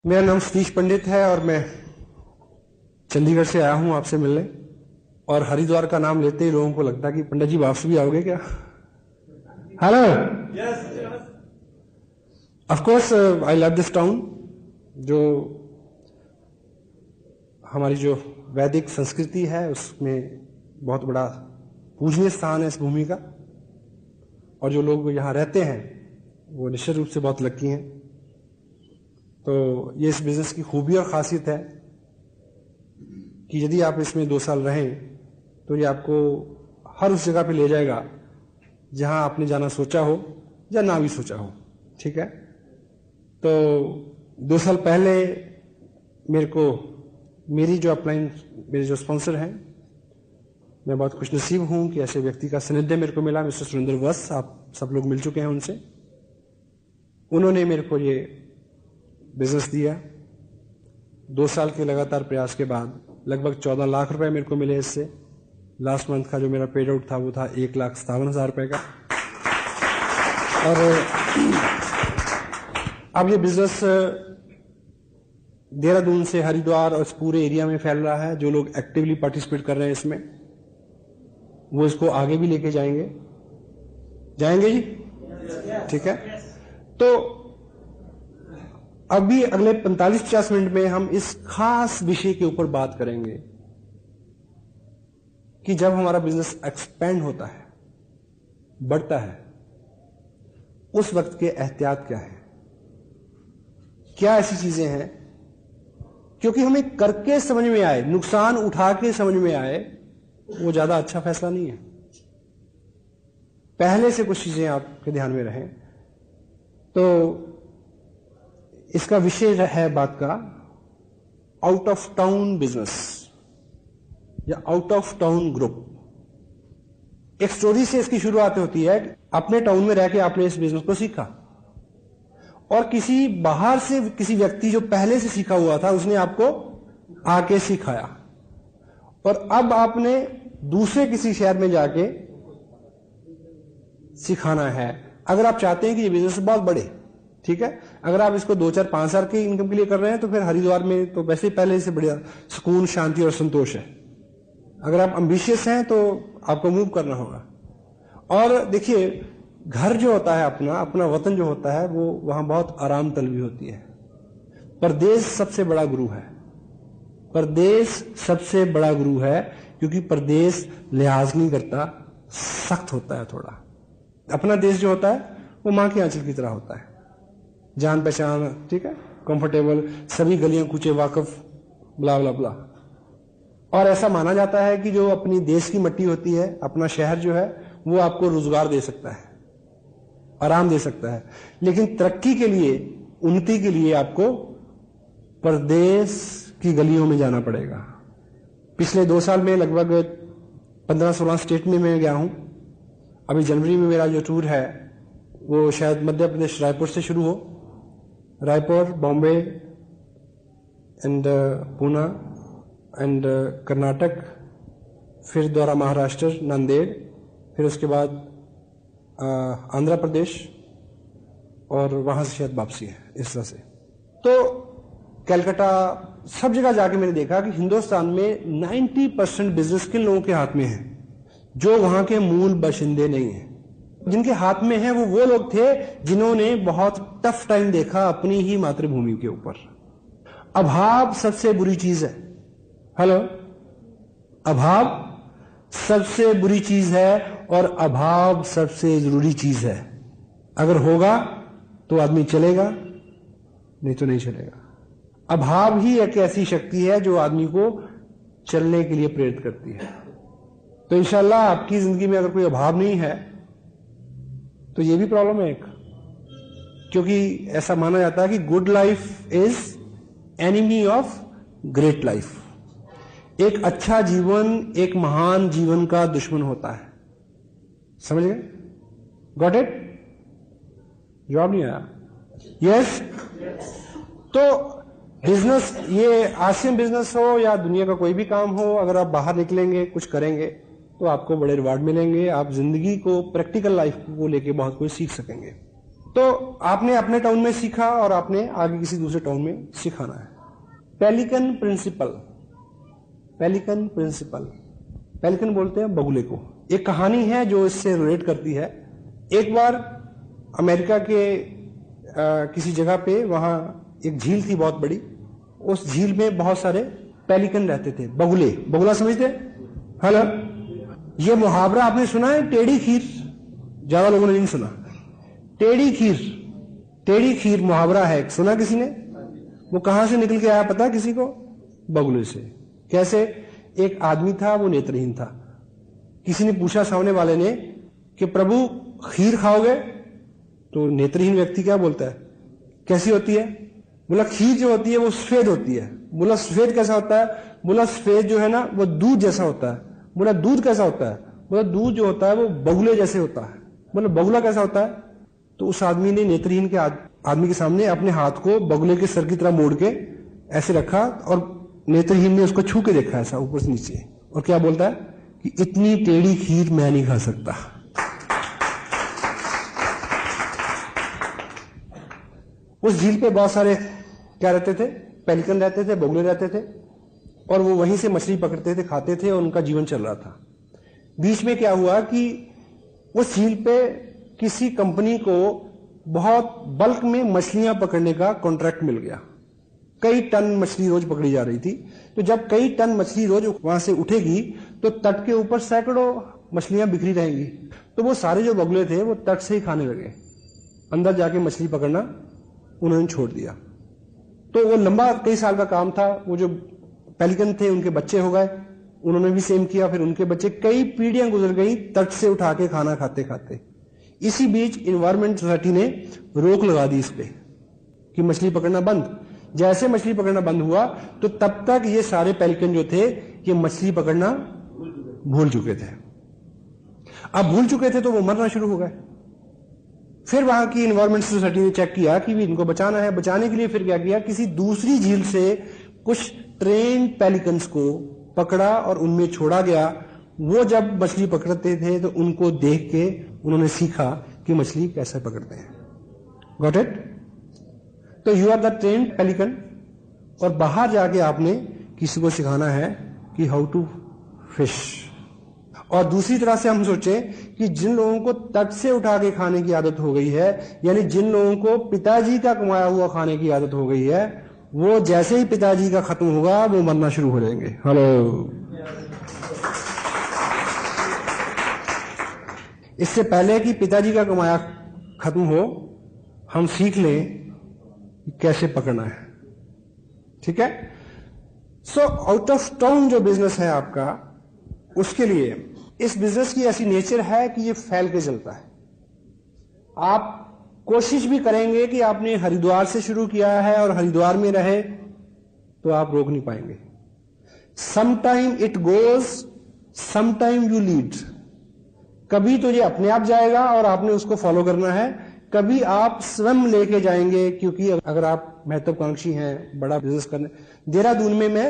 मेरा नाम सतीश पंडित है और मैं चंडीगढ़ से आया हूं आपसे मिलने। और हरिद्वार का नाम लेते ही लोगों को लगता है कि पंडित जी वापस भी आओगे क्या? Hello, of course I love this town. जो हमारी जो वैदिक संस्कृति है उसमें बहुत बड़ा पूजनीय स्थान है इस भूमि का, और जो लोग यहाँ रहते हैं वो निश्चित रूप से बहुत लकी हैं। तो ये इस बिजनेस की खूबी और खासियत है कि यदि आप इसमें 2 साल रहें तो ये आपको हर उस जगह पे ले जाएगा जहां आपने जाना सोचा हो या ना भी सोचा हो। ठीक है, तो 2 साल पहले मेरी जो अपलाइन मेरे जो स्पॉन्सर हैं, मैं बहुत खुशनसीब हूं कि ऐसे व्यक्ति का सानिध्य मेरे को मिला। मिस्टर सुरेंद्र वत्स, आप सब लोग मिल चुके हैं उनसे। उन्होंने मेरे को ये बिजनेस दिया। 2 साल के लगातार प्रयास के बाद लगभग 14 लाख रुपए मेरे को मिले इससे। लास्ट मंथ का जो मेरा पेड आउट था वो था 1,57,000 रुपए का। और अब ये बिजनेस देहरादून से हरिद्वार और इस पूरे एरिया में फैल रहा है। जो लोग एक्टिवली पार्टिसिपेट कर रहे हैं इसमें, वो इसको आगे भी लेके जाएंगे जी। ठीक है, तो अभी अगले 45-50 मिनट में हम इस खास विषय के ऊपर बात करेंगे कि जब हमारा बिजनेस एक्सपेंड होता है, बढ़ता है, उस वक्त के एहतियात क्या है, क्या ऐसी चीजें हैं क्योंकि हमें करके समझ में आए, नुकसान उठा के समझ में आए, वो ज्यादा अच्छा फैसला नहीं है। पहले से कुछ चीजें आपके ध्यान में रहें। तो इसका विषय है बात का आउट ऑफ टाउन बिजनेस या आउट ऑफ टाउन ग्रुप। एक स्टोरी से इसकी शुरुआत होती है। अपने टाउन में रह के आपने इस बिजनेस को सीखा और किसी बाहर से किसी व्यक्ति जो पहले से सीखा हुआ था उसने आपको आके सिखाया, और अब आपने दूसरे किसी शहर में जाके सिखाना है। अगर आप चाहते हैं कि ये बिजनेस बहुत बड़े, ठीक है, अगर आप इसको 2, 4, 5 साल की इनकम के लिए कर रहे हैं तो फिर हरिद्वार में तो वैसे ही पहले से बढ़िया सुकून, शांति और संतोष है। अगर आप एम्बिशियस हैं तो आपको मूव करना होगा। और देखिए, घर जो होता है अपना वतन जो होता है, वो वहां बहुत आराम तलबी होती है। परदेश सबसे बड़ा गुरु है। परदेश सबसे बड़ा गुरु है क्योंकि परदेश लिहाज नहीं करता, सख्त होता है थोड़ा। अपना देश जो होता है वो मां के आंचल की तरह होता है, जान पहचान, ठीक है, कंफर्टेबल, सभी गलियां कूचे वाकफ, ब्ला ब्ला ब्ला। और ऐसा माना जाता है कि जो अपनी देश की मिट्टी होती है, अपना शहर जो है, वो आपको रोजगार दे सकता है, आराम दे सकता है। लेकिन तरक्की के लिए, उन्नति के लिए आपको परदेश की गलियों में जाना पड़ेगा। पिछले 2 साल में लगभग 15-16 स्टेट में मैं गया हूं। अभी जनवरी में मेरा जो टूर है वो शायद मध्य प्रदेश रायपुर से शुरू हो, रायपुर, बॉम्बे एंड पूना एंड कर्नाटक, फिर द्वारा महाराष्ट्र, नांदेड़, फिर उसके बाद आंध्र प्रदेश, और वहां से शायद वापसी है, इस तरह से। तो कलकत्ता, सब जगह जाके मैंने देखा कि हिंदुस्तान में 90% बिजनेस किन लोगों के हाथ में है जो वहां के मूल बाशिंदे नहीं है। जिनके हाथ में है वो लोग थे जिन्होंने बहुत टफ टाइम देखा अपनी ही मातृभूमि के ऊपर। अभाव सबसे बुरी चीज है। हेलो, अभाव सबसे बुरी चीज है और अभाव सबसे जरूरी चीज है। अगर होगा तो आदमी चलेगा, नहीं तो नहीं चलेगा। अभाव ही एक ऐसी शक्ति है जो आदमी को चलने के लिए प्रेरित करती है। तो इंशाल्लाह आपकी जिंदगी में अगर कोई अभाव नहीं है तो ये भी प्रॉब्लम है एक, क्योंकि ऐसा माना जाता है कि good life is enemy of great life. एक अच्छा जीवन एक महान जीवन का दुश्मन होता है। समझ गए? Got it? जवाब नहीं आया? यस? तो बिजनेस, ये आसियन बिजनेस हो या दुनिया का कोई भी काम हो, अगर आप बाहर निकलेंगे, कुछ करेंगे तो आपको बड़े रिवार्ड मिलेंगे। आप जिंदगी को, प्रैक्टिकल लाइफ को लेके बहुत कुछ सीख सकेंगे। तो आपने अपने टाउन में सीखा और आपने आगे किसी दूसरे टाउन में सिखाना है। Pelican principal, pelican principal, pelican बोलते हैं बगुले को। एक कहानी है जो इससे रिलेट करती है। एक बार अमेरिका के किसी जगह पे वहां एक झील थी बहुत बड़ी। उस झील में बहुत सारे पेलिकन रहते थे, बगुले। बगुला समझते? हेलो, ये मुहावरा आपने सुना है, टेढ़ी खीर? ज्यादा लोगों ने नहीं सुना। टेढ़ी खीर, टेढ़ी खीर मुहावरा है, सुना किसी ने? वो कहां से निकल के आया पता है किसी को? बगुले से। कैसे? एक आदमी था, वो नेत्रहीन था। किसी ने पूछा सामने वाले ने कि प्रभु खीर खाओगे? तो नेत्रहीन व्यक्ति क्या बोलता है, कैसी होती है? बोला खीर जो होती है वो सफेद होती है। बोला सफेद कैसा होता है? बोला सफेद जो है ना वो दूध जैसा होता है। बोला दूध कैसा होता है? बोला दूध जो होता है वो बगुले जैसे होता है। बोला बगुला कैसा होता है? तो उस आदमी ने नेत्रहीन के आदमी के सामने अपने हाथ को बगुले के सर की तरह मोड़ के ऐसे रखा और नेत्रहीन ने उसको छू के देखा ऐसा ऊपर से नीचे, और क्या बोलता है कि इतनी टेढ़ी खीर मैं नहीं खा सकता। उस झील पे बहुत सारे क्या रहते थे? पेलिकन रहते थे, बगुले रहते थे, और वो वहीं से मछली पकड़ते थे, खाते थे, और उनका जीवन चल रहा था। बीच में क्या हुआ कि उस झील पे किसी कंपनी को बहुत बल्क में मछलियां पकड़ने का कॉन्ट्रैक्ट मिल गया। कई टन मछली रोज पकड़ी जा रही थी। तो जब कई टन मछली रोज वहां से उठेगी तो तट के ऊपर सैकड़ों मछलियां बिखरी रहेंगी। तो वो सारे जो बगुले थे वो तट से ही खाने लगे, अंदर जाके मछली पकड़ना उन्होंने छोड़ दिया। तो वो लंबा कई साल का काम था। वो जो पेलिकन थे उनके बच्चे हो गए, उन्होंने भी सेम किया, फिर उनके बच्चे, कई पीढ़ियां गुजर गई तट से उठा के खाना खाते खाते। इसी बीच एनवायरमेंट सोसाइटी ने रोक लगा दी इस पे कि मछली पकड़ना बंद। जैसे मछली पकड़ना बंद हुआ तो तब तक ये सारे पेलिकन जो थे ये मछली पकड़ना भूल चुके थे। अब भूल चुके थे तो वो मरना शुरू हो गए। फिर वहां की एनवायरमेंट सोसाइटी ने चेक किया कि भी इनको बचाना है। बचाने के लिए फिर क्या किया, किसी दूसरी झील से कुछ ट्रेन पेलिकन्स को पकड़ा और उनमें छोड़ा गया। वो जब मछली पकड़ते थे तो उनको देख के उन्होंने सीखा कि मछली कैसे पकड़ते हैं। Got it? तो you are the train pelican, और बाहर जाके आपने किसी को सिखाना है कि हाउ टू फिश। और दूसरी तरह से हम सोचें कि जिन लोगों को तट से उठा के खाने की आदत हो गई है, यानी जिन लोगों को पिताजी का कमाया हुआ खाने की आदत हो गई है, वो जैसे ही पिताजी का खत्म होगा वो मरना शुरू हो जाएंगे। हेलो, इससे पहले कि पिताजी का कमाया खत्म हो, हम सीख लें कि कैसे पकड़ना है। ठीक है? सो आउट ऑफ टाउन जो बिजनेस है आपका, उसके लिए इस बिजनेस की ऐसी नेचर है कि ये फैल के चलता है। आप कोशिश भी करेंगे कि आपने हरिद्वार से शुरू किया है और हरिद्वार में रहे, तो आप रोक नहीं पाएंगे। Sometime it goes, sometime you lead. कभी तो ये अपने आप जाएगा और आपने उसको फॉलो करना है, कभी आप स्वयं लेके जाएंगे। क्योंकि अगर आप महत्वाकांक्षी हैं, बड़ा बिजनेस करने, देहरादून में मैं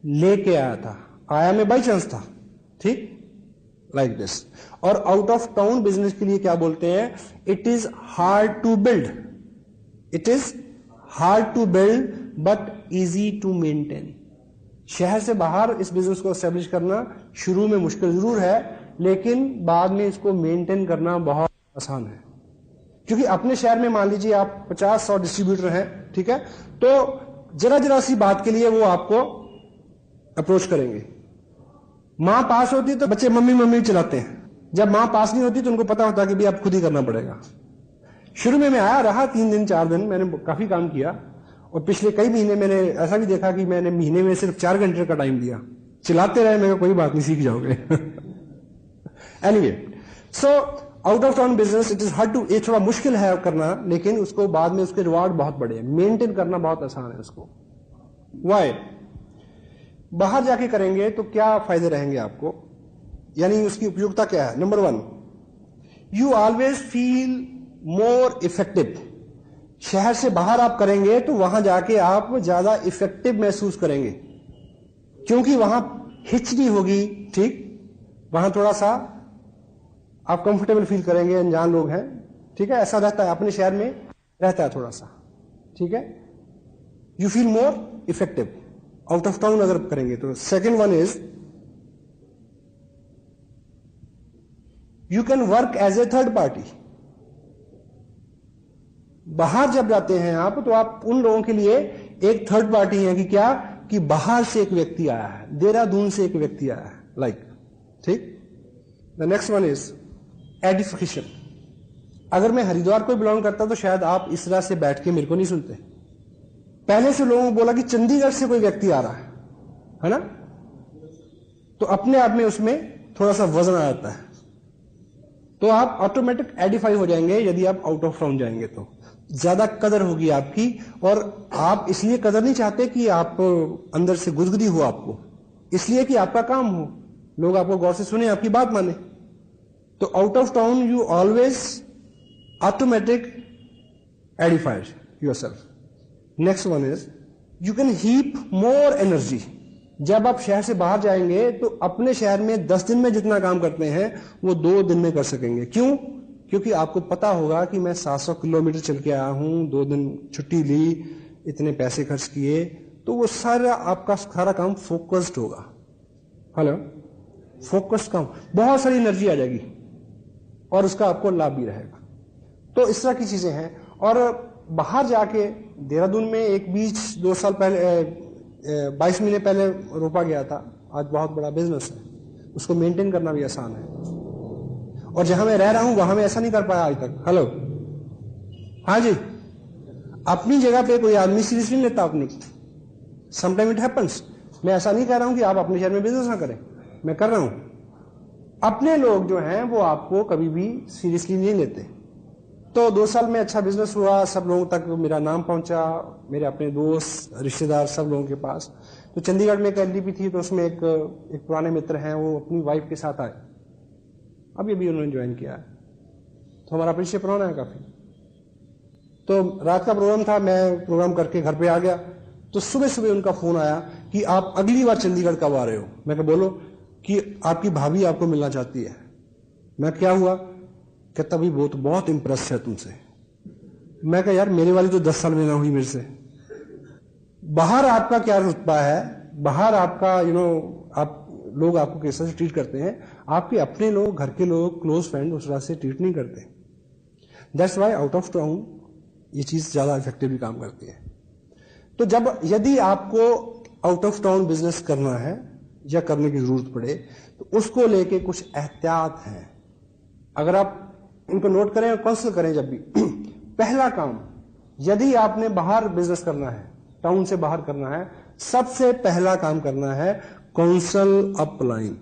लेके आया था, आया मैं बाई चांस था, ठीक, लाइक दिस। और आउट ऑफ टाउन बिजनेस के लिए क्या बोलते हैं, it is hard to build, it is hard to build but easy to maintain. शहर से बाहर इस बिजनेस को एस्टेब्लिश करना शुरू में मुश्किल जरूर है, लेकिन बाद में इसको मेंटेन करना बहुत आसान है। क्योंकि अपने शहर में मान लीजिए आप 50-100 डिस्ट्रीब्यूटर हैं, ठीक है, तो जरा सी बात के लिए वो आपको अप्रोच करेंगे। मां पास होती है तो बच्चे मम्मी मम्मी चलाते हैं, जब मां पास नहीं होती तो उनको पता होता कि भी आप खुद ही करना पड़ेगा। शुरू में मैं आया रहा 3 दिन 4 दिन, मैंने काफी काम किया, और पिछले कई महीने मैंने ऐसा भी देखा कि मैंने महीने में सिर्फ 4 घंटे का टाइम दिया, चिल्लाते रहे, मैं कोई बात नहीं, सीख जाओगे। Anyway, so out of town business it is hard to, ये थोड़ा मुश्किल है करना, लेकिन उसको बाद में उसके रिवार्ड बहुत बड़े हैं। मेंटेन करना बहुत आसान है उसको। वाई? बाहर जाके करेंगे तो क्या फायदे रहेंगे आपको, यानी उसकी उपयोगिता क्या है? Number 1, you always feel more effective. शहर से बाहर आप करेंगे तो वहां जाके आप ज्यादा इफेक्टिव महसूस करेंगे, क्योंकि वहां हिचकी होगी, ठीक, वहां थोड़ा सा आप कंफर्टेबल फील करेंगे, अनजान लोग हैं, ठीक है, ऐसा रहता है, अपने शहर में रहता है थोड़ा सा, ठीक है। You feel more effective out of town अगर करेंगे तो। Second one is you can work as a third party. बाहर जब जाते हैं आप तो आप उन लोगों के लिए एक थर्ड पार्टी है कि क्या, कि बाहर से एक व्यक्ति आया है, देहरादून से एक व्यक्ति आया है, लाइक, ठीक। The next one is edification. अगर मैं हरिद्वार को बिलोंग करता तो शायद आप इस तरह से बैठ के मेरे को नहीं सुनते। पहले से लोगों को बोला कि चंडीगढ़ से कोई व्यक्ति आ रहा है ना, तो अपने आप में उसमें थोड़ा सा वजन आ जाता है, तो आप ऑटोमेटिक एडिफाई हो जाएंगे। यदि आप आउट ऑफ टाउन जाएंगे तो ज्यादा कदर होगी आपकी, और आप इसलिए कदर नहीं चाहते कि आप अंदर से गुदगुदी हो आपको, इसलिए कि आपका काम हो, लोग आपको गौर से सुने, आपकी बात माने। तो out of town you always automatic edified yourself. Next one is you can heap more energy. जब आप शहर से बाहर जाएंगे तो अपने शहर में 10 दिन में जितना काम करते हैं वो 2 दिन में कर सकेंगे। क्यों? क्योंकि आपको पता होगा कि मैं 700 किलोमीटर चल के आया हूं, 2 दिन छुट्टी ली, इतने पैसे खर्च किए, तो वो सारा आपका सारा काम फोकस्ड होगा। हेलो, फोकस्ड काम, बहुत सारी एनर्जी आ जाएगी और उसका आपको लाभ भी रहेगा। तो इस तरह की चीजें हैं। और बाहर जाके देहरादून में एक बीज 2 साल पहले 22 महीने पहले रोपा गया था, आज बहुत बड़ा बिजनेस है, उसको मेंटेन करना भी आसान है। और जहां मैं रह रहा हूं वहां मैं ऐसा नहीं कर पाया आज तक। हेलो, हाँ जी, अपनी जगह पे कोई आदमी सीरियसली नहीं लेता अपनी, समटाइम इट हैपेंस। मैं ऐसा नहीं कह रहा हूं कि आप अपने शहर में बिजनेस ना करें, मैं कर रहा हूं। अपने लोग जो हैं वो आपको कभी भी सीरियसली नहीं लेते। तो 2 साल में अच्छा बिजनेस हुआ, सब लोगों तक मेरा नाम पहुंचा, मेरे अपने दोस्त रिश्तेदार सब लोगों के पास। तो चंडीगढ़ में एक एलडीपी थी, तो उसमें एक पुराने मित्र हैं, वो अपनी वाइफ के साथ आए, अभी अभी उन्होंने ज्वाइन किया है, तो हमारा परिचय पुराना है काफी। तो रात का प्रोग्राम था, मैं प्रोग्राम करके घर पे आ गया, तो सुबह सुबह उनका फोन आया कि आप अगली बार चंडीगढ़ कब आ रहे हो। मैं कहा बोलो, कि आपकी भाभी आपको मिलना चाहती है। मैं क्या हुआ, कहता भी वो तो बहुत इंप्रेस है तुमसे। मैं कहा यार मेरे वाली तो 10 साल में ना हुई मेरे से। बाहर आपका क्या रुतबा है, बाहर आपका आप लोग आपको किस तरह से ट्रीट करते हैं, आपके अपने लोग, घर के लोग, क्लोज फ्रेंड उस तरह से ट्रीट नहीं करते। That's why out of town ये चीज ज्यादा इफेक्टिवली काम करती है। तो यदि आपको आउट ऑफ टाउन बिजनेस करना है या करने की जरूरत पड़े तो उसको लेके कुछ एहतियात हैं। अगर आप इनको नोट करें और काउंसिल करें जब भी पहला काम, यदि आपने बाहर बिजनेस करना है, टाउन से बाहर करना है, सबसे पहला काम करना है काउंसिल अपलाइन।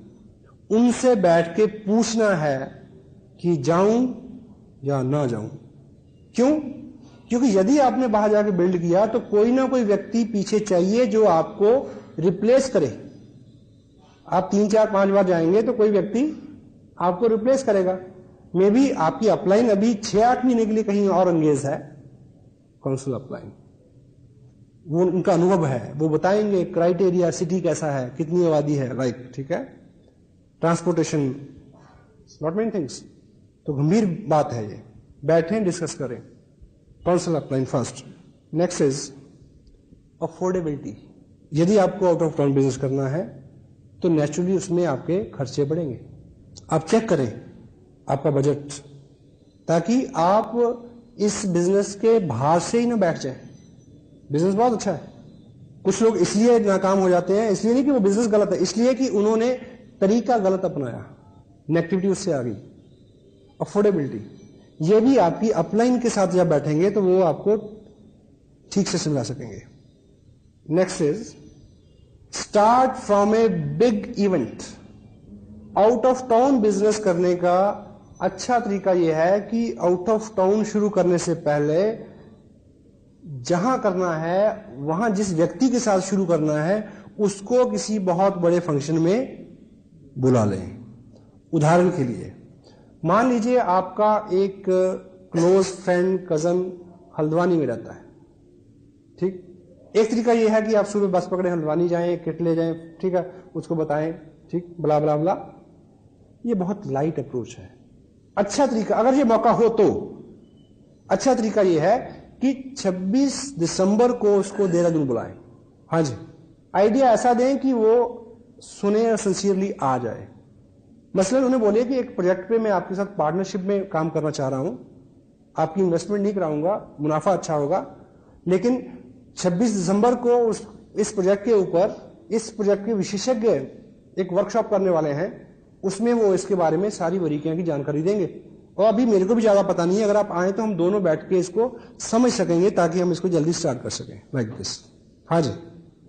उनसे बैठ के पूछना है कि जाऊं या ना जाऊं। क्यों? क्योंकि यदि आपने बाहर जाके बिल्ड किया तो कोई ना कोई व्यक्ति पीछे चाहिए जो आपको रिप्लेस करे। आप 3, 4, 5 बार जाएंगे तो कोई व्यक्ति आपको रिप्लेस करेगा। मे बी आपकी अपलाइन अभी 6-8 महीने के लिए कहीं और एंगेज है, काउंसिल अपलाइन, वो उनका अनुभव है, वो बताएंगे क्राइटेरिया, सिटी कैसा है, कितनी आबादी है, लाइक, ठीक है, ट्रांसपोर्टेशन, नॉट मेनी थिंग्स। तो गंभीर बात है ये, बैठें डिस्कस करें। Council upline first. Next is affordability. यदि आपको आउट ऑफ टाउन बिजनेस करना है तो नेचुरली उसमें आपके खर्चे बढ़ेंगे। आप चेक करें आपका बजट, ताकि आप इस बिजनेस के बाहर से ही ना बैठ जाए। बिजनेस बहुत अच्छा है, कुछ लोग इसलिए नाकाम हो जाते हैं, इसलिए नहीं कि वो बिजनेस गलत है, इसलिए कि उन्होंने तरीका गलत अपनाया, नेगेटिविटी उससे आ गई। अफोर्डेबिलिटी, ये भी आपकी अपलाइन के साथ जब बैठेंगे तो वो आपको ठीक से समझा सकेंगे। Next is start from a big event. Out of town business करने का अच्छा तरीका यह है कि आउट ऑफ टाउन शुरू करने से पहले जहां करना है, वहां जिस व्यक्ति के साथ शुरू करना है, उसको किसी बहुत बड़े फंक्शन में बुला लें। उदाहरण के लिए मान लीजिए आपका एक क्लोज फ्रेंड, कजन हल्द्वानी में रहता है, ठीक। एक तरीका यह है कि आप सुबह बस पकड़े, हल्द्वानी जाएं, किट ले जाएं, ठीक है, उसको बताएं, ठीक, बला बला बला। ये बहुत लाइट अप्रोच है। अच्छा तरीका, अगर ये मौका हो तो अच्छा तरीका यह है कि 26 दिसंबर को उसको देहरादून बुलाएं। हाँ जी, आइडिया ऐसा दें कि वो सुने और सिंसियरली आ जाए। मसलन उन्हें बोलिए कि एक प्रोजेक्ट पे मैं आपके साथ पार्टनरशिप में काम करना चाह रहा हूं, आपकी इन्वेस्टमेंट नहीं कराऊंगा, मुनाफा अच्छा होगा, लेकिन 26 दिसंबर को इस प्रोजेक्ट के ऊपर इस प्रोजेक्ट के विशेषज्ञ एक वर्कशॉप करने वाले हैं, उसमें वो इसके बारे में सारी बारीकियां की जानकारी देंगे। और अभी मेरे को भी ज्यादा पता नहीं है, अगर आप आए तो हम दोनों बैठ के इसको समझ सकेंगे ताकि हम इसको जल्दी स्टार्ट कर सकें, लाइक दिस। हाँ जी,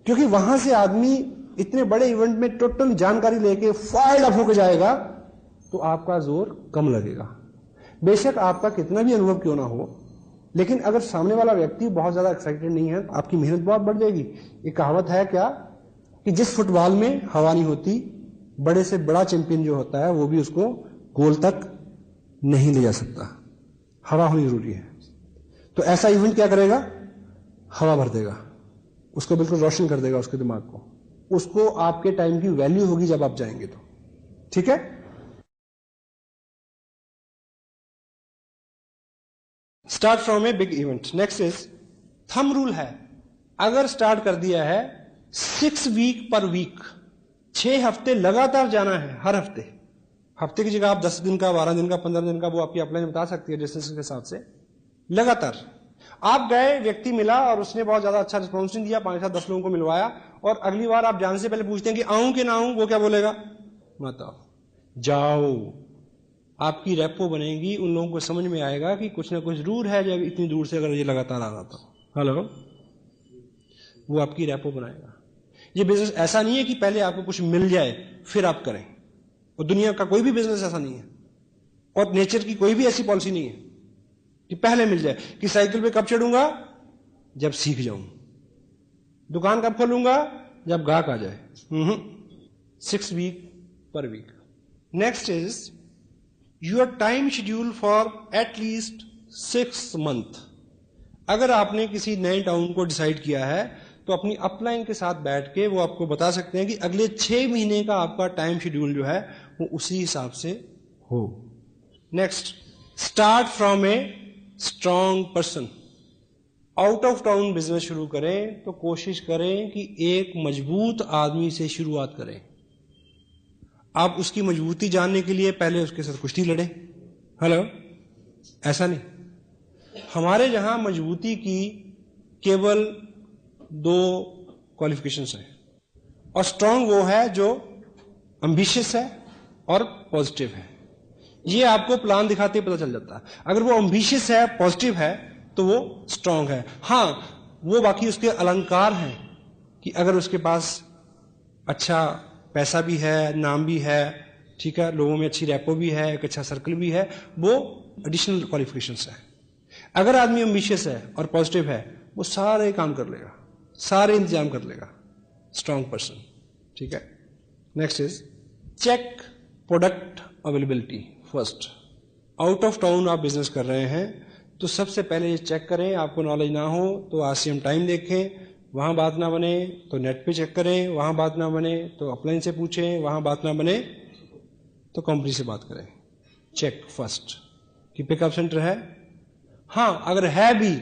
क्योंकि वहां से आदमी इतने बड़े इवेंट में टोटल जानकारी लेके फाइल अप होकर जाएगा तो आपका जोर कम लगेगा। बेशक आपका कितना भी अनुभव क्यों ना हो, लेकिन अगर सामने वाला व्यक्ति बहुत ज्यादा एक्साइटेड नहीं है तो आपकी मेहनत बहुत बढ़ जाएगी। एक कहावत है क्या कि जिस फुटबॉल में हवा नहीं होती, बड़े से बड़ा चैंपियन जो होता है वो भी उसको गोल तक नहीं ले जा सकता। हवा होनी जरूरी है। तो ऐसा इवेंट क्या करेगा, हवा भर देगा, उसको बिल्कुल रोशन कर देगा उसके दिमाग को। उसको आपके टाइम की वैल्यू होगी जब आप जाएंगे तो। ठीक है, start from a big event. Next is thumb rule है, अगर स्टार्ट कर दिया है 6 वीक पर वीक, 6 हफ्ते लगातार जाना है। हर हफ्ते की जगह आप 10 दिन का, 12 दिन का, 15 दिन का, वो आपकी अपलाइन बता सकती है डिस्टेंस के हिसाब से। लगातार आप गए, व्यक्ति मिला और उसने बहुत ज्यादा अच्छा रिस्पॉन्स नहीं दिया, 5-7-10 लोगों को मिलवाया, और अगली बार आप जाने से पहले पूछते हैं कि आऊं कि ना आऊं, वो क्या बोलेगा, मत आओ, जाओ। आपकी रेपो बनेगी, उन लोगों को समझ में आएगा कि कुछ ना कुछ जरूर है जब इतनी दूर से अगर ये लगातार आ रहा था। हेलो, वो आपकी रेपो बनाएगा। ये बिजनेस ऐसा नहीं है कि पहले आपको कुछ मिल जाए फिर आप करें, और दुनिया का कोई भी बिजनेस ऐसा नहीं है, और नेचर की कोई भी ऐसी पॉलिसी नहीं है कि पहले मिल जाए। कि साइकिल पे कब चढ़ूंगा, जब सीख जाऊं। दुकान कब खोलूंगा, जब गाहक आ जाए। 6 वीक पर week. Next is your time schedule for at least 6 month. अगर आपने किसी नए टाउन को डिसाइड किया है तो अपनी अपलाइन के साथ बैठ के वो आपको बता सकते हैं कि अगले 6 महीने का आपका टाइम शेड्यूल जो है वो उसी हिसाब से हो। Next, start from a strong person. Out of town business शुरू करें तो कोशिश करें कि एक मजबूत आदमी से शुरुआत करें। आप उसकी मजबूती जानने के लिए पहले उसके साथ कुश्ती लड़ें। हेलो, ऐसा नहीं। हमारे यहां मजबूती की केवल 2 क्वालिफिकेशंस हैं, और स्ट्रांग वो है जो एम्बिशियस है और पॉजिटिव है। ये आपको प्लान दिखाते ही पता चल जाता है। अगर वो एम्बिशियस है, पॉजिटिव है, तो वो स्ट्रांग है। हां, वो बाकी उसके अलंकार हैं कि अगर उसके पास अच्छा पैसा भी है, नाम भी है, ठीक है, लोगों में अच्छी रैपो भी है, एक अच्छा सर्कल भी है, वो एडिशनल क्वालिफिकेशंस है। अगर आदमी एम्बिशियस है और पॉजिटिव है, वो सारे काम कर लेगा, सारे इंतजाम कर लेगा। Strong person. ठीक है, next is check product availability first. Out of town आप बिजनेस कर रहे हैं तो सबसे पहले ये चेक करें, आपको नॉलेज ना हो तो आरसीएम टाइम देखें, वहां बात ना बने तो नेट पे चेक करें, वहां बात ना बने तो अपलाइन से पूछें, वहां बात ना बने तो कंपनी से बात करें। चेक फर्स्ट कि पिकअप सेंटर है। हां, अगर है भी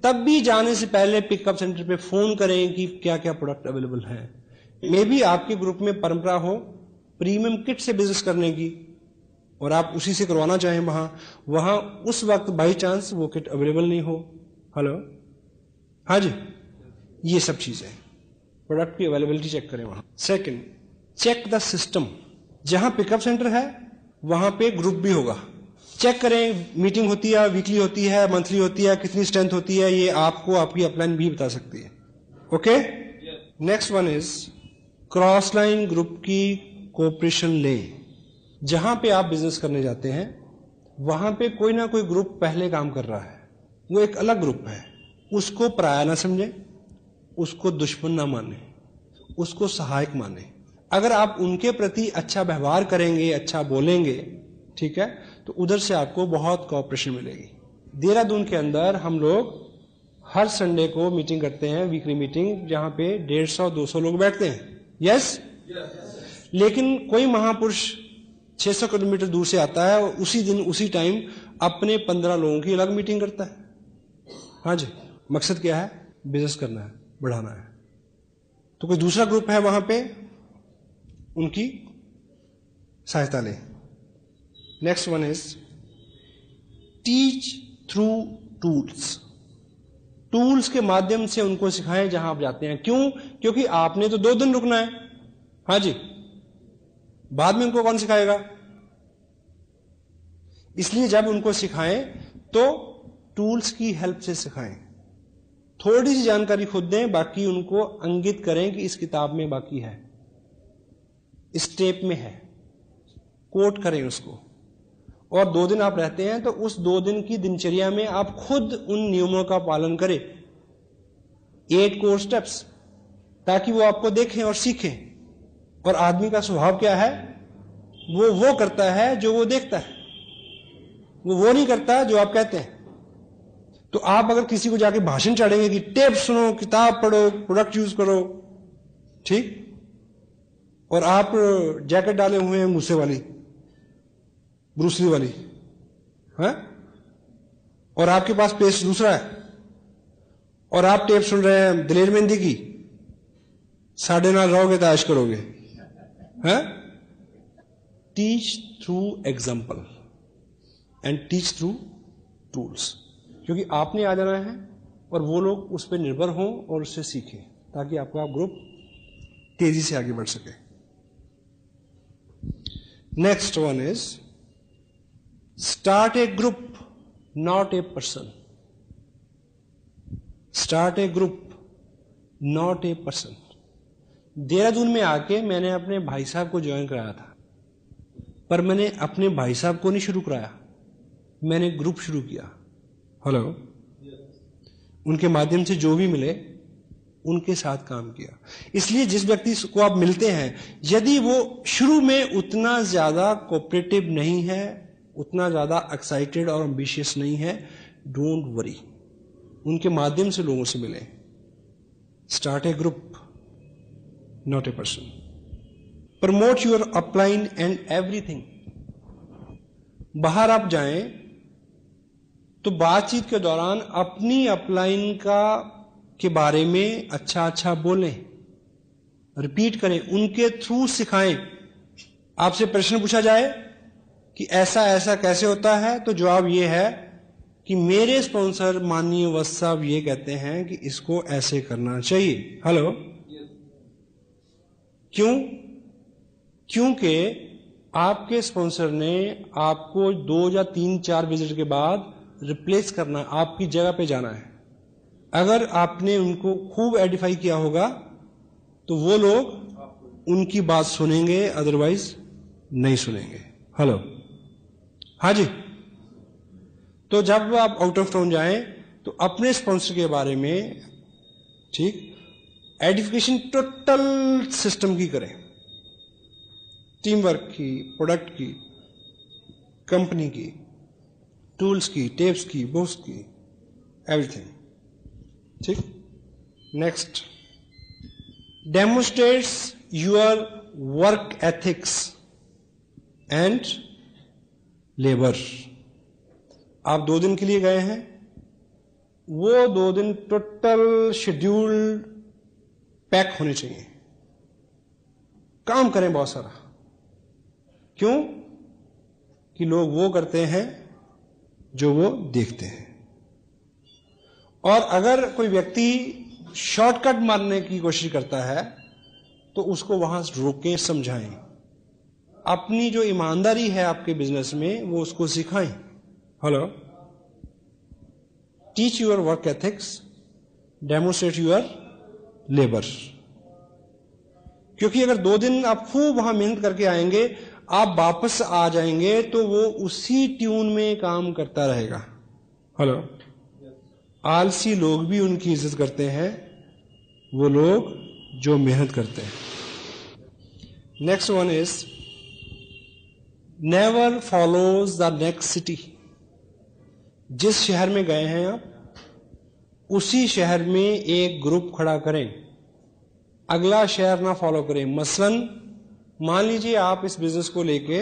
तब भी जाने से पहले पिकअप सेंटर पे फोन करें कि क्या क्या प्रोडक्ट अवेलेबल है। मे बी आपके ग्रुप में परंपरा हो प्रीमियम किट से बिजनेस करने की और आप उसी से करवाना चाहें, वहां उस वक्त बाई चांस वो किट अवेलेबल नहीं हो। हेलो, हाँ जी, ये सब चीजें प्रोडक्ट की अवेलेबिलिटी चेक करें वहां। Second, check the system. जहां पिकअप सेंटर है वहां पे ग्रुप भी होगा, चेक करें। मीटिंग होती है, वीकली होती है, मंथली होती है, कितनी स्ट्रेंथ होती है, ये आपको आपकी अपलाइन भी बता सकती है। Okay, next one is cross line group की कोऑपरेशन लें। जहां पे आप बिजनेस करने जाते हैं वहां पे कोई ना कोई ग्रुप पहले काम कर रहा है, वो एक अलग ग्रुप है, उसको पराया ना समझे, उसको दुश्मन ना माने, उसको सहायक माने। अगर आप उनके प्रति अच्छा व्यवहार करेंगे, अच्छा बोलेंगे, ठीक है, तो उधर से आपको बहुत कोऑपरेशन मिलेगी। देहरादून के अंदर हम लोग हर संडे को मीटिंग करते हैं, वीकली मीटिंग, जहां पे 150-200 लोग बैठते हैं। यस, लेकिन कोई महापुरुष 600 किलोमीटर दूर से आता है और उसी दिन उसी टाइम अपने 15 लोगों की अलग मीटिंग करता है। हाँ जी, मकसद क्या है? बिजनेस करना है, बढ़ाना है। तो कोई दूसरा ग्रुप है वहां पे, उनकी सहायता लें। Next one is teach through tools. Tools के माध्यम से उनको सिखाएं जहां आप जाते हैं। क्यों? क्योंकि आपने तो 2 दिन रुकना है। हाँ जी, बाद में उनको कौन सिखाएगा? इसलिए जब उनको सिखाएं तो टूल्स की हेल्प से सिखाएं। थोड़ी सी जानकारी खुद दें, बाकी उनको अंकित करें कि इस किताब में बाकी है, इस टेप में है, कोट करें उसको। और 2 दिन आप रहते हैं तो उस 2 दिन की दिनचर्या में आप खुद उन नियमों का पालन करें, 8 कोर स्टेप्स, ताकि वो आपको देखें और सीखें। और आदमी का स्वभाव क्या है? वो करता है जो वो देखता है, वो नहीं करता जो आप कहते हैं। तो आप अगर किसी को जाके भाषण चढ़ेंगे कि टेप सुनो, किताब पढ़ो, प्रोडक्ट यूज करो, ठीक, और आप जैकेट डाले हुए हैं मूसे वाली, ब्रूसली वाली, है, और आपके पास पेस्ट दूसरा है, और आप टेप सुन रहे हैं दिलेर मेहंदी की, 9:30 रहोगे तो ऐश करोगे, है? Teach through example and teach through tools, क्योंकि आपने आ जाना है और वो लोग उस पर निर्भर हों और उससे सीखें, ताकि आपका ग्रुप तेजी से आगे बढ़ सके। Next one is start A group, not a person. Start A group, not a person. Dehradun में आके मैंने अपने भाई साहब को ज्वाइन कराया था, पर मैंने अपने भाई साहब को नहीं शुरू कराया, मैंने ग्रुप शुरू किया। हेलो, उनके माध्यम से जो भी मिले उनके साथ काम किया। इसलिए जिस व्यक्ति को आप मिलते हैं, यदि वो शुरू में उतना ज्यादा कोऑपरेटिव नहीं है, उतना ज्यादा एक्साइटेड और एम्बिशियस नहीं है, डोंट वरी, उनके माध्यम से लोगों से मिले। Start A group, not a person. Promote your upline and everything. बाहर आप जाएं तो बातचीत के दौरान अपनी अपलाइन के बारे में अच्छा अच्छा बोलें, रिपीट करें, उनके थ्रू सिखाएं। आपसे प्रश्न पूछा जाए कि ऐसा ऐसा कैसे होता है, तो जवाब यह है कि मेरे स्पॉन्सर माननीय वत्स साहब ये कहते हैं कि इसको ऐसे करना चाहिए। हेलो, क्यों? क्योंकि आपके स्पॉन्सर ने आपको 2 या 3-4 विजिट के बाद रिप्लेस करना, आपकी जगह पे जाना है। अगर आपने उनको खूब एडिफाई किया होगा तो वो लोग उनकी बात सुनेंगे, अदरवाइज नहीं सुनेंगे। हेलो, हाँ जी। तो जब आप आउट ऑफ टाउन जाएं तो अपने स्पॉन्सर के बारे में, ठीक, एडिफिकेशन टोटल सिस्टम की करें, टीम वर्क की, प्रोडक्ट की, कंपनी की, टूल्स की, टेप्स की, बुक्स की, एवरीथिंग, ठीक। Next, demonstrates your work ethics and labour. आप 2 दिन के लिए गए हैं, वो 2 दिन टोटल शेड्यूल पैक होने चाहिए, काम करें बहुत सारा। क्यों? कि लोग वो करते हैं जो वो देखते हैं। और अगर कोई व्यक्ति शॉर्टकट मारने की कोशिश करता है तो उसको वहां रोकें, समझाएं। अपनी जो ईमानदारी है आपके बिजनेस में वो उसको सिखाएं। Hello, teach your work ethics, demonstrate your labour. क्योंकि अगर 2 दिन आप खूब वहां मेहनत करके आएंगे, आप वापस आ जाएंगे तो वो उसी ट्यून में काम करता रहेगा। हेलो, आलसी लोग भी उनकी इज्जत करते हैं, वो लोग जो मेहनत करते हैं। Next one is never follows the next city. जिस शहर में गए हैं आप, उसी शहर में एक ग्रुप खड़ा करें, अगला शहर ना फॉलो करें। मसलन मान लीजिए आप इस बिजनेस को लेके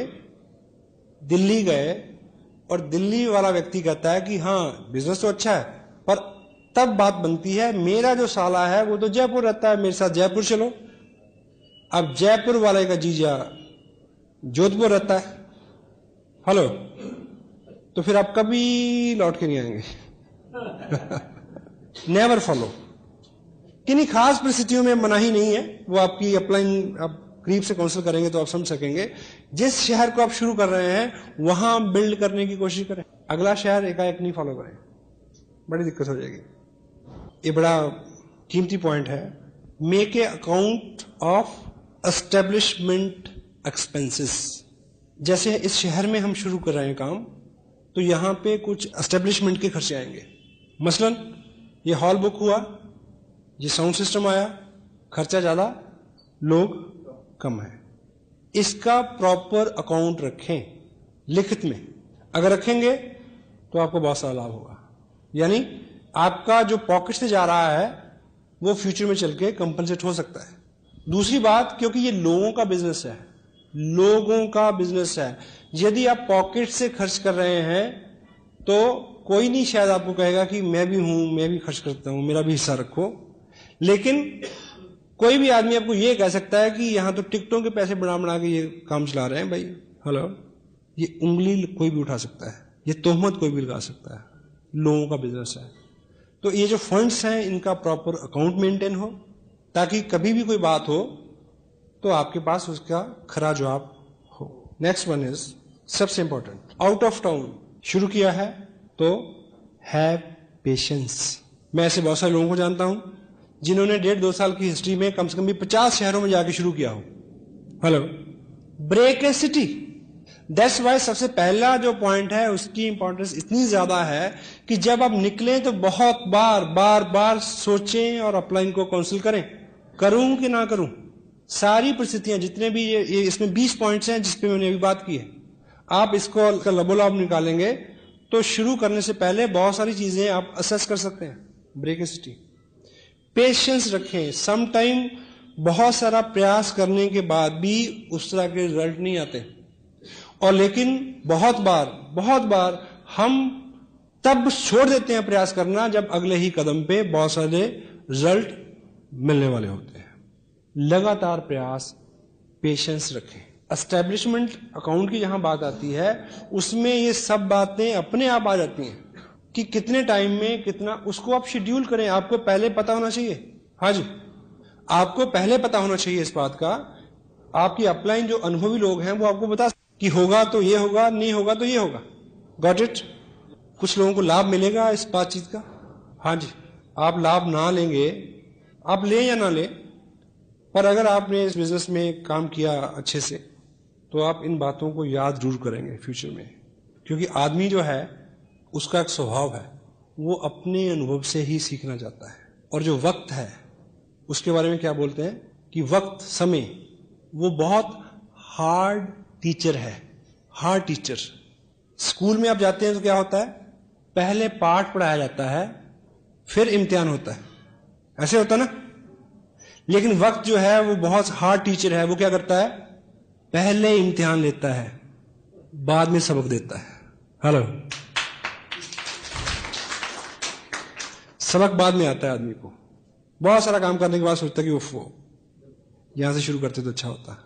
दिल्ली गए और दिल्ली वाला व्यक्ति कहता है कि हाँ बिजनेस तो अच्छा है, पर तब बात बनती है मेरा जो साला है वो तो जयपुर रहता है, मेरे साथ जयपुर चलो। अब जयपुर वाले का जीजा जोधपुर रहता है, हेलो, तो फिर आप कभी लौट के नहीं आएंगे। Never follow. किन्हीं खास परिस्थितियों में मनाही नहीं है, वो आपकी अपलाइन आप करीब से काउंसिल करेंगे तो आप समझ सकेंगे। जिस शहर को आप शुरू कर रहे हैं वहां बिल्ड करने की कोशिश करें, अगला शहर एकाएक नहीं फॉलो करें, बड़ी दिक्कत हो जाएगी। ये बड़ा कीमती पॉइंट है। Make a account of establishment expenses. जैसे इस शहर में हम शुरू कर रहे हैं काम, तो यहां पे कुछ एस्टेब्लिशमेंट के खर्चे आएंगे। मसलन ये हॉल बुक हुआ, ये साउंड सिस्टम आया, खर्चा ज्यादा, लोग कम है। इसका प्रॉपर अकाउंट रखें लिखित में। अगर रखेंगे तो आपको बहुत सारा लाभ होगा। यानी आपका जो पॉकेट से जा रहा है वो फ्यूचर में चल के कंपनसेट हो सकता है। दूसरी बात, क्योंकि ये लोगों का बिजनेस है, लोगों का बिजनेस है, यदि आप पॉकेट से खर्च कर रहे हैं तो कोई नहीं शायद आपको कहेगा कि मैं भी हूं, मैं भी खर्च करता हूं, मेरा भी हिस्सा रखो। लेकिन कोई भी आदमी आपको यह कह सकता है कि यहां तो टिकटों के पैसे बना बना के ये काम चला रहे हैं भाई, हेलो, ये उंगली कोई भी उठा सकता है, ये तोहमत कोई भी लगा सकता है। लोगों का बिजनेस है, तो ये जो फंड्स हैं इनका प्रॉपर अकाउंट मेंटेन हो, ताकि कभी भी कोई बात हो तो आपके पास उसका खरा जवाब हो। नेक्स्ट वन इज सबसे इंपॉर्टेंट, आउट ऑफ टाउन शुरू किया है तो हैव पेशेंस। मैं ऐसे बहुत सारे लोगों को जानता हूं जिन्होंने 1.5-2 साल की हिस्ट्री में कम से कम भी 50 शहरों में जाके शुरू किया हो। Hello, break a city. That's why सबसे पहला जो पॉइंट है उसकी इंपॉर्टेंस इतनी ज्यादा है कि जब आप निकलें तो बहुत बार बार बार सोचें और अपलाइन को काउंसिल करें, करूं कि ना करूं। सारी परिस्थितियां जितने भी ये इसमें 20 पॉइंट्स हैं जिसपे मैंने अभी बात की है, आप इसको लबोलाब निकालेंगे तो शुरू करने से पहले बहुत सारी चीजें आप असेस कर सकते हैं। ब्रेक ए सिटी, पेशेंस रखें। सम टाइम बहुत सारा प्रयास करने के बाद भी उस तरह के रिजल्ट नहीं आते, और लेकिन बहुत बार हम तब छोड़ देते हैं प्रयास करना जब अगले ही कदम पे बहुत सारे रिजल्ट मिलने वाले होते हैं। लगातार प्रयास, पेशेंस रखें। एस्टेब्लिशमेंट अकाउंट की जहां बात आती है उसमें ये सब बातें अपने आप आ जाती हैं कि कितने टाइम में कितना, उसको आप शेड्यूल करें। आपको पहले पता होना चाहिए, हाँ जी, आपको पहले पता होना चाहिए इस बात का। आपकी अपलाइन जो अनुभवी लोग हैं वो आपको बता कि होगा तो ये होगा, नहीं होगा तो ये होगा। Got it? कुछ लोगों को लाभ मिलेगा इस बातचीत का, हाँ जी। आप लाभ ना लेंगे, आप लें या ना लें, पर अगर आपने इस बिजनेस में काम किया अच्छे से तो आप इन बातों को याद जरूर करेंगे फ्यूचर में। क्योंकि आदमी जो है उसका एक स्वभाव है, वो अपने अनुभव से ही सीखना चाहता है। और जो वक्त है उसके बारे में क्या बोलते हैं कि वक्त, समय, वो बहुत हार्ड टीचर है, हार्ड टीचर। स्कूल में आप जाते हैं तो क्या होता है, पहले पाठ पढ़ाया जाता है फिर इम्तिहान होता है, ऐसे होता ना। लेकिन वक्त जो है वो बहुत हार्ड टीचर है। वो क्या करता है, पहले इम्तिहान लेता है बाद में सबक देता है। हेलो, सबक बाद में आता है आदमी को। बहुत सारा काम करने के बाद सोचता है कि उफ, यहां से शुरू करते तो अच्छा होता।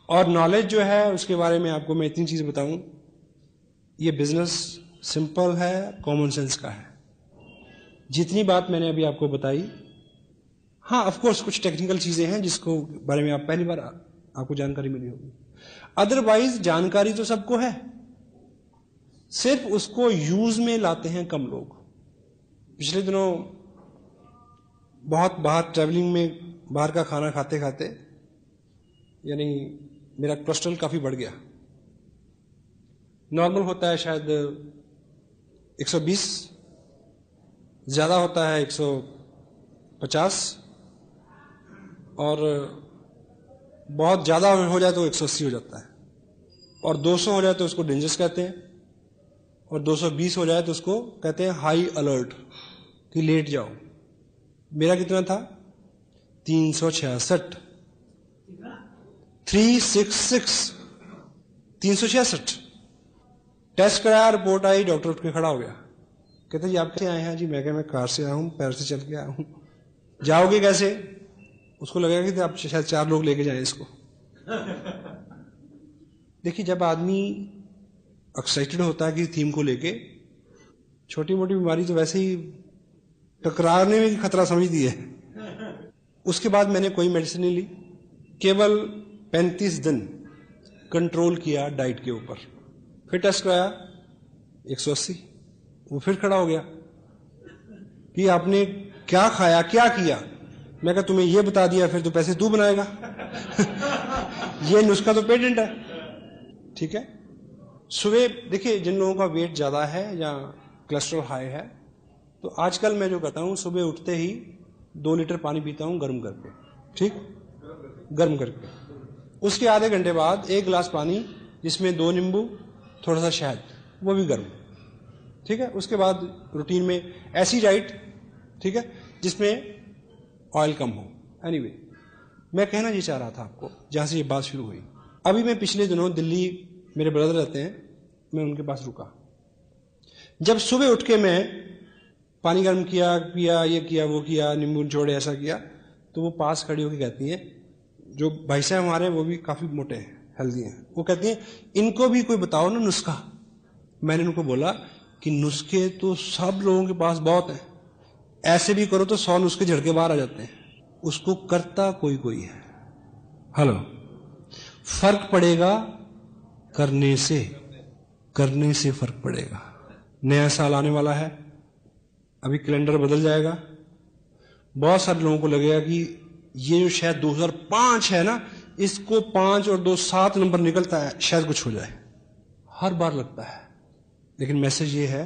और नॉलेज जो है उसके बारे में आपको मैं इतनी चीज बताऊं, ये बिजनेस सिंपल है, कॉमन सेंस का है। जितनी बात मैंने अभी आपको बताई, हाँ ऑफ कोर्स कुछ टेक्निकल चीजें हैं जिसको बारे में आप पहली बार आपको जानकारी मिली होगी, अदरवाइज जानकारी तो सबको है, सिर्फ उसको यूज में लाते हैं कम लोग। पिछले दिनों बहुत बाहर ट्रैवलिंग में बाहर का खाना खाते खाते यानी मेरा कोलेस्ट्रॉल काफी बढ़ गया। नॉर्मल होता है शायद 120, ज्यादा होता है 150, और बहुत ज्यादा हो जाए तो 180 हो जाता है, और 200 हो जाए तो उसको डेंजरस कहते हैं, और 220 हो जाए तो उसको कहते हैं हाई अलर्ट कि लेट जाओ। मेरा कितना था, 366, 366, 366। टेस्ट कराया, रिपोर्ट आई, डॉक्टर उठ के खड़ा हो गया कहते जी आप कैसे आए हैं? जी मैं कहा मैं कार से आया हूँ, पैर से चल के आया हूँ। जाओगे कैसे? उसको लगेगा कि आप शायद 4 लोग लेके जाएं इसको। देखिए, जब आदमी एक्साइटेड होता है कि थीम को लेके, छोटी मोटी बीमारी तो वैसे ही टकराने में खतरा समझती है। उसके बाद मैंने कोई मेडिसिन नहीं ली, केवल 35 दिन कंट्रोल किया डाइट के ऊपर। फिर टेस्ट कराया 180, वो फिर खड़ा हो गया कि आपने क्या खाया क्या किया। मैं कहा तुम्हें ये बता दिया, फिर तो पैसे तू बनाएगा। ये नुस्खा तो पेटेंट है, ठीक है। सुबह देखिए, जिन लोगों का वेट ज्यादा है या कोलेस्ट्रॉल हाई है, तो आजकल मैं जो करता हूं, सुबह उठते ही 2 लीटर पानी पीता हूं गर्म करके, ठीक, गर्म करके। उसके आधे घंटे बाद 1 गिलास पानी जिसमें 2 नींबू, थोड़ा सा शहद, वो भी गर्म, ठीक है। उसके बाद रूटीन में ऐसी डाइट, ठीक है, जिसमें ऑयल कम हो। एनीवे, मैं कहना ये चाह रहा था आपको, जहां से ये बात शुरू हुई। अभी मैं पिछले दिनों दिल्ली, मेरे ब्रदर रहते हैं, मैं उनके पास रुका। जब सुबह उठ के मैं पानी गर्म किया, पिया, ये किया, वो किया, नींबू निचोड़े, ऐसा किया, तो वो पास खड़ी होकर कहती हैं, जो भाई साहब हमारे, वो भी काफी मोटे हैं, हेल्दी हैं, वो कहती हैं इनको भी कोई बताओ ना नुस्खा। मैंने उनको बोला कि नुस्खे तो सब लोगों के पास बहुत हैं, ऐसे भी करो तो 100 नुस्खे झड़के बाहर आ जाते हैं, उसको करता कोई कोई है। हेलो, फर्क पड़ेगा करने से फर्क पड़ेगा। नया साल आने वाला है, अभी कैलेंडर बदल जाएगा। बहुत सारे लोगों को लगेगा कि ये जो शायद 2005 है ना, इसको 5 और 2 7 नंबर निकलता है, शायद कुछ हो जाए। हर बार लगता है, लेकिन मैसेज ये है,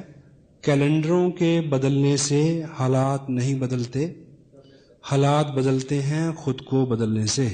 कैलेंडरों के बदलने से हालात नहीं बदलते, हालात बदलते हैं खुद को बदलने से।